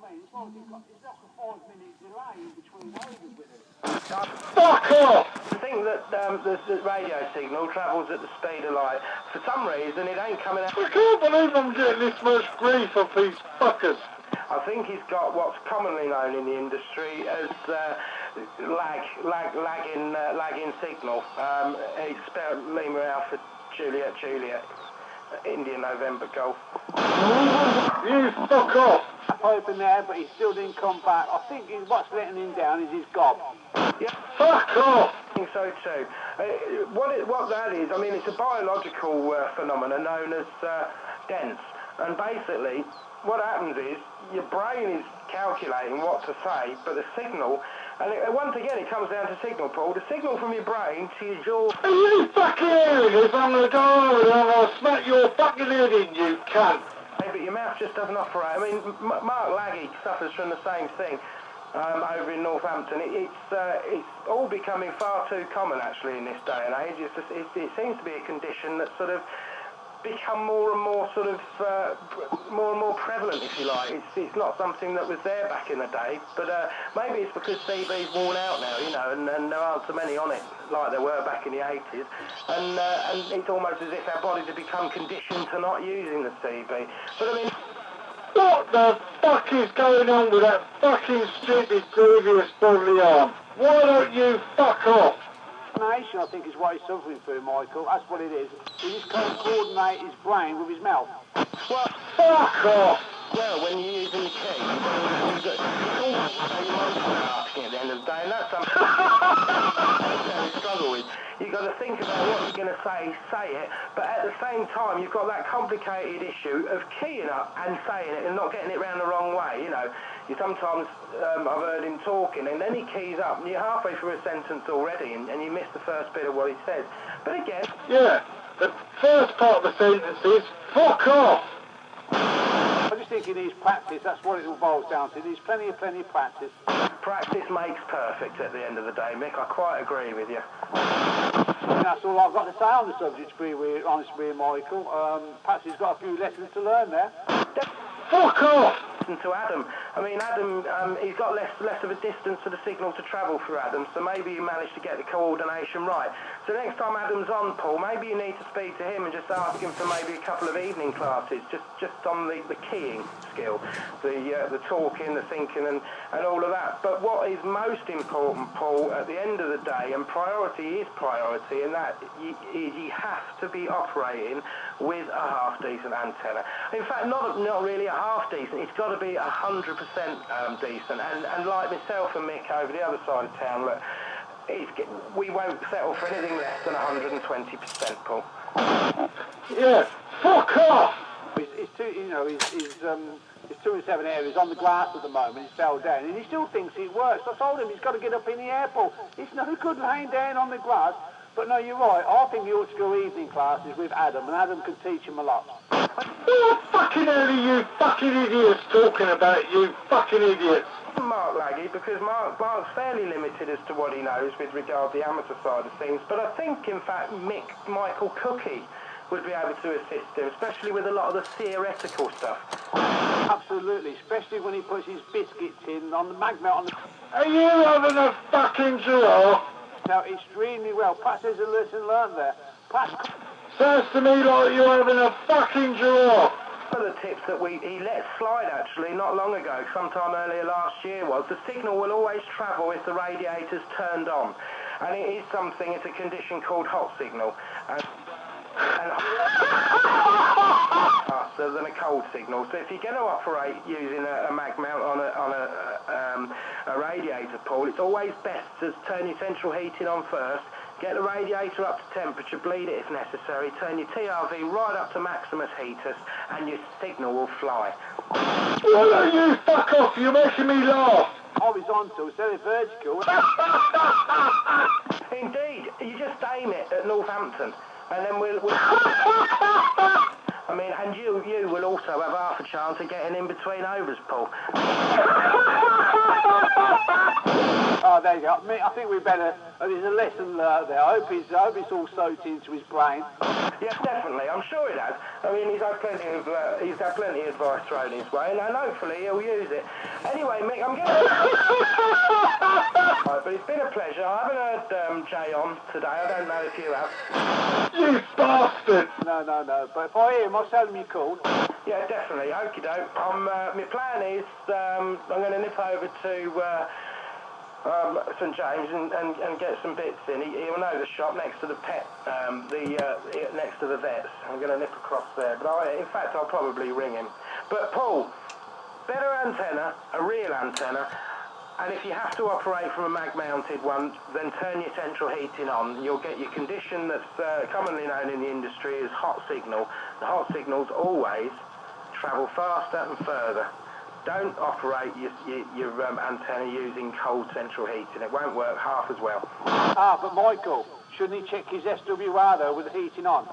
It's like a 5-minute delay in between overs with it. Fuck off! I think that the radio signal travels at the speed of light. For some reason, it ain't coming out. I can't believe I'm getting this much grief off these fuckers. I think he's got what's commonly known in the industry as lagging signal. It's spelled Lima Alpha Juliet Juliet, India November Golf. You fuck off! Open there, but he still didn't come back. I think what's letting him down is his gob. Yeah. Fuck off! I think so too. What that is, I mean, it's a biological phenomenon known as dense. And basically, what happens is your brain is calculating what to say, but the signal, and once again it comes down to signal, Paul, the signal from your brain to your jaw. Are you fucking hearing this? I'm going to go over and I'm going to smack your fucking head in, you cunt. Hey, but your mouth just doesn't operate. I mean, Mark Laggy suffers from the same thing over in Northampton. It's all becoming far too common, actually, in this day and age. It seems to be a condition that's sort of become more and more sort of more and more prevalent, if you like. It's not something that was there back in the day, but maybe it's because CB's worn out now, you know, and there aren't so many on it like there were back in the 80s, and it's almost as if our bodies have become conditioned to not using the CB. But I mean, what the fuck is going on with that fucking stupid grievous bodily arm? Why don't you fuck off? I think is what he's suffering through, Michael. That's what it is. He just can't coordinate his brain with his mouth. Well, fuck off! Well, when you're using the key, it's almost like you're multitasking at the end of the day, and that's something you struggle with. You've got to think about what you're going to say it, but at the same time, you've got that complicated issue of keying up and saying it and not getting it round the wrong way, you know. You sometimes, I've heard him talking, and then he keys up, and you're halfway through a sentence already, and you miss the first bit of what he says. But again... Yeah, the first part of the sentence is, fuck off! I just think he needs practice, that's what it all boils down to. He needs plenty of practice. Practice makes perfect at the end of the day, Mick. I quite agree with you. And that's all I've got to say on the subject, to be honest with you, Michael. Perhaps he's got a few lessons to learn there. Fuck off! And to Adam, I mean, Adam, he's got less of a distance for the signal to travel through Adam, so maybe you managed to get the coordination right. So next time Adam's on, Paul, maybe you need to speak to him and just ask him for maybe a couple of evening classes, just on the keying skill, the talking, the thinking, and all of that. But what is most important, Paul, at the end of the day, and priority is priority, and that is you have to be operating with a half-decent antenna. In fact, not really a half-decent, it's got to be 100% decent. And like myself and Mick over the other side of town, look, we won't settle for anything less than 120%, Paul. Yeah, fuck off! He's 2 and 7 areas on the grass at the moment. He's fell down, and he still thinks it works. I told him he's got to get up in the air, Paul. It's no good laying down on the grass. But no, you're right. I think he ought to go evening classes with Adam, and Adam can teach him a lot. What fucking hell are you fucking idiots talking about, you fucking idiots? Mark Laggy, because Mark's fairly limited as to what he knows with regard to the amateur side of things, but I think, in fact, Michael Cookie would be able to assist him, especially with a lot of the theoretical stuff. Absolutely, especially when he puts his biscuits in on the magnet on the... Are you having a fucking giraffe? Now, extremely well. Perhaps there's a lesson learned there. Perhaps... Sounds to me like you're having a fucking giraffe. One of the tips that he let slide, actually, not long ago, sometime earlier last year, was the signal will always travel if the radiator's turned on. And it is something, it's a condition called hot signal. And faster than a cold signal. So if you're going to operate using a mag mount on a radiator, Paul, it's always best to turn your central heating on first, get the radiator up to temperature, bleed it if necessary, turn your TRV right up to maximus heatus, and your signal will fly. Why don't you fuck off? You're making me laugh. Horizontal instead of vertical. Indeed, you just aim it at Northampton, and then we'll I mean, and you will also have half a chance of getting in between overs, Paul. Oh, there you go. I think we better. There's a lesson learned there. I hope it's all soaked into his brain. Yes, definitely. I'm sure it has. I mean, he's had plenty of advice thrown his way, and hopefully he'll use it. Anyway, Mick, I'm going to... Right, but it's been a pleasure. I haven't heard Jay on today. I don't know if you have. You bastard! No. But if I hear him, I'll tell him you called. Yeah, definitely. Okie doke. My plan is I'm going to nip over to St James and get some bits in. He'll know the shop next to the pet, next to the vets. I'm going to nip across there. But in fact, I'll probably ring him. But Paul, better antenna, a real antenna. And if you have to operate from a mag-mounted one, then turn your central heating on. You'll get your condition that's commonly known in the industry as hot signal. The hot signals always travel faster and further. Don't operate your antenna using cold central heating. It won't work half as well. Ah, but Michael, shouldn't he check his SWR though with the heating on?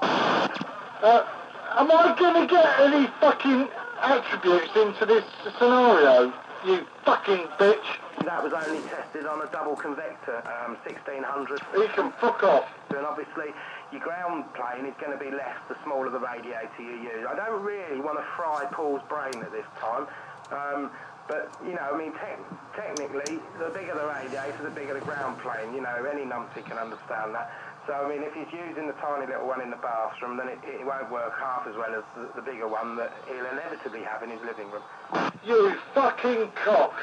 Am I going to get any fucking attributes into this scenario, you fucking bitch? That was only tested on a double convector, 1600. He can fuck off. And obviously, your ground plane is going to be less the smaller the radiator you use. I don't really want to fry Paul's brain at this time. But, you know, I mean, technically, the bigger the radiator, the bigger the ground plane. You know, any numpty can understand that. So, I mean, if he's using the tiny little one in the bathroom, then it won't work half as well as the bigger one that he'll inevitably have in his living room. You fucking cock.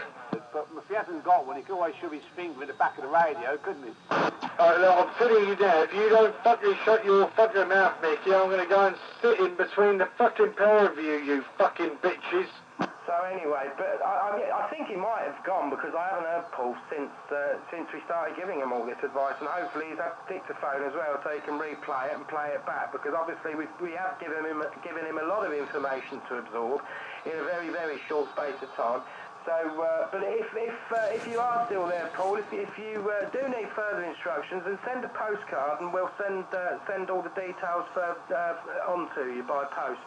But if he hasn't got one, he can always shove his finger in the back of the radio, couldn't he? Alright, look, I'm telling you now, if you don't fucking shut your fucking mouth, Mickey, I'm going to go and sit in between the fucking pair of you fucking bitches. So anyway, but I think he might have gone because I haven't heard Paul since we started giving him all this advice, and hopefully he's had a dictaphone as well so he can replay it and play it back, because obviously we have given him a lot of information to absorb in a very, very short space of time. So, but if you are still there, Paul, if you do need further instructions, then send a postcard and we'll send all the details on to you by post.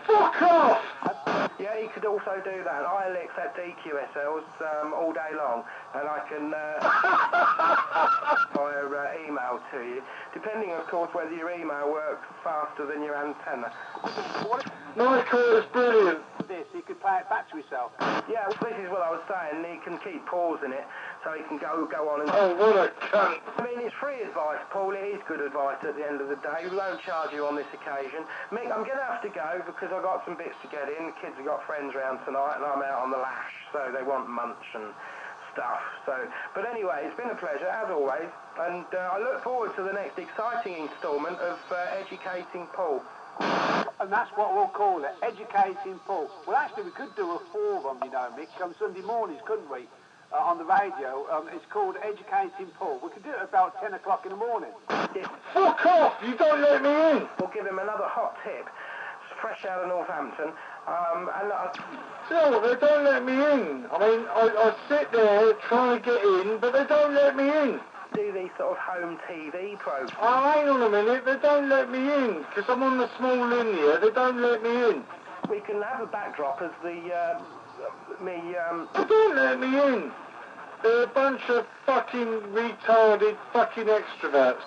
Fuck off! Yeah, you could also do that. I'll accept DQSLs all day long, and I can via email to you, depending, of course, whether your email works faster than your antenna. Michael is brilliant. This, he could play it back to himself. Yeah, well, this is what I was saying. He can keep pausing it, so he can go on and... Oh, what a cunt. I mean, it's free advice, Paul. It is good advice at the end of the day. We won't charge you on this occasion. Mick, I'm going to have to go because I've got some bits to get in. The kids have got friends around tonight, and I'm out on the lash, so they want munch and stuff. So, but anyway, it's been a pleasure, as always, and I look forward to the next exciting instalment of Educating Paul. And that's what we'll call it, Educating Paul. Well, actually, we could do a forum, you know, Mick, on Sunday mornings, couldn't we? On the radio. It's called Educating Paul. We could do it about 10 o'clock in the morning. Yeah. Fuck off! You don't let me in! We'll give him another hot tip. It's fresh out of Northampton. Still, they don't let me in. I mean, I sit there trying to get in, but they don't let me in. Do these sort of home TV programs. Oh, hang on a minute, they don't let me in, because I'm on the small linear, they don't let me in. We can have a backdrop as the, They don't let me in. They're a bunch of fucking retarded fucking extroverts.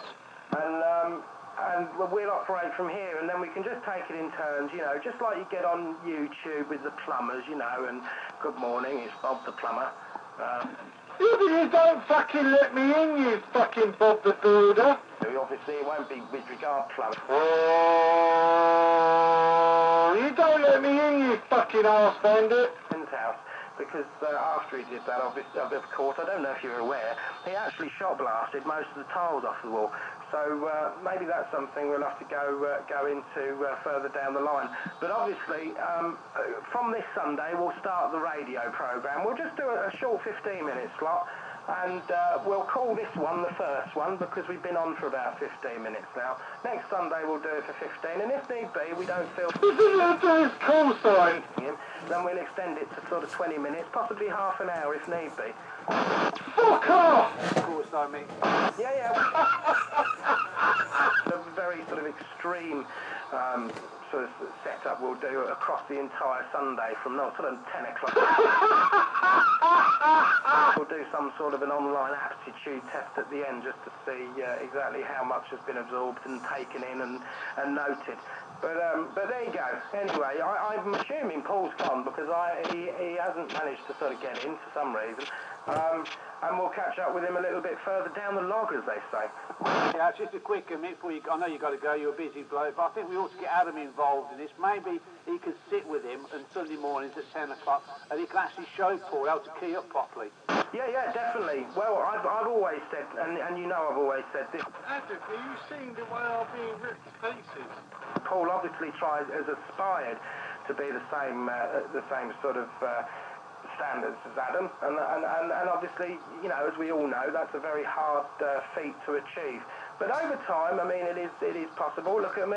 And we'll operate from here, and then we can just take it in turns, you know, just like you get on YouTube with the plumbers, you know, and good morning, it's Bob the plumber. Yeah, but you don't fucking let me in, you fucking Bob the Builder. Obviously, it won't be with regard plumber. Oh, you don't let me in, you fucking arse bandit. House, because after he did that, obviously, of course, I don't know if you're aware, he actually shot blasted most of the tiles off the wall. So maybe that's something we'll have to go into further down the line. But obviously, from this Sunday, we'll start the radio programme. We'll just do a short 15-minute slot, and we'll call this one the first one, because we've been on for about 15 minutes now. Next Sunday, we'll do it for 15, and if need be, we don't feel... This call sign. Then we'll extend it to sort of 20 minutes, possibly half an hour if need be. Fuck off! Of course, I mean. Yeah. A very sort of extreme sort of setup we'll do across the entire Sunday from sort of 10 o'clock. We'll do some sort of an online aptitude test at the end just to see exactly how much has been absorbed and taken in and noted. But there you go. Anyway, I'm assuming Paul's gone because he hasn't managed to sort of get in for some reason. And we'll catch up with him a little bit further down the log, as they say. Yeah, just a quick minute before I know you've got to go, you're a busy bloke, but I think we ought to get Adam involved in this. Maybe he could sit with him on Sunday mornings at 10 o'clock and he can actually show Paul how to key up properly. Yeah, definitely. Well, I've always said, and you know I've always said this. Adam, are you seeing the way I'm being ripped to pieces? Paul obviously has aspired to be the same sort of standards as Adam, and obviously, you know, as we all know, that's a very hard feat to achieve. But over time, I mean, it is possible. Look at me.